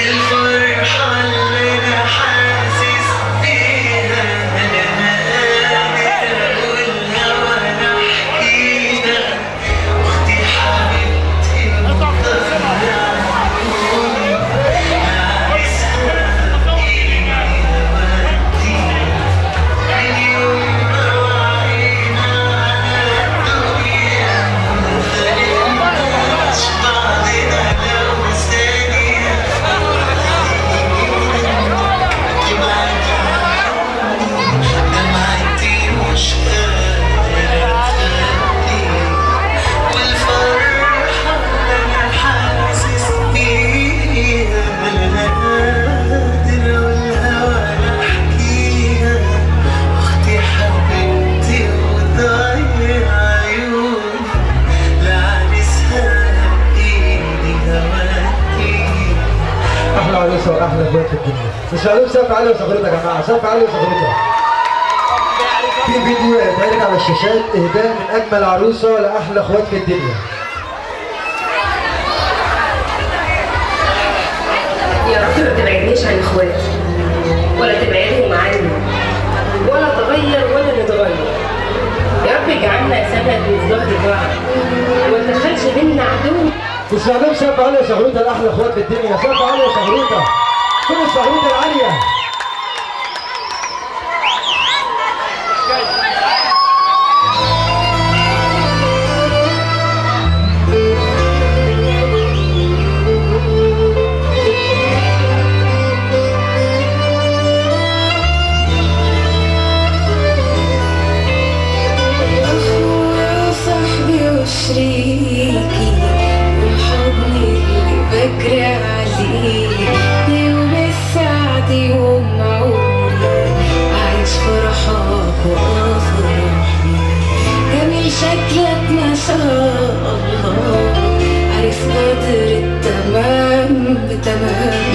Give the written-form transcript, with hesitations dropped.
الفرحة اللي أنا حاسس بيها أنا قادر أقولها وأنا أحكيها. أختي حبيبتي مطلعة عيوني عرسها بإيدي وديها. من يوم ما وعينا على الدنيا مفارقناش بعضنا لو ثانية. دمعتي مش قادرة أخبيها والفرحة اللي أنا حاسس بيها أنا قادر أقولها ولا أحكيها. أختي حبيبتي وضايع عيوني لعرسها بإيدي هوديها. احلى عروسه واحلى بنت في الدنيا. مش هنقول سقف عالي وصغيرتها يا جماعه، سقف عالي وصغيرتها. في فيديو هيتعرض على الشاشات اهداء من اجمل عروسه لاحلى اخوات في الدنيا. يا رب ما تبعدنيش عن اخواتي ولا تبعدهم عني ولا تغير ولا نتغير. يا رب اجعلنا سند من ظهر بعض وما تدخلش بينا عدو. مش هنقول سقف عالي وصغيرتها لاحلى اخوات في الدنيا، سقف عالي وصغيرتها. كل الصغيرتها العاليه. أخويا وصاحبي وشريكي وحضني اللي بجري عليه. يوم السعد يوم عمري عايش فرحك وأفرحي. جميل شكلك ما شاء الله عارف قدر التمام بتمام.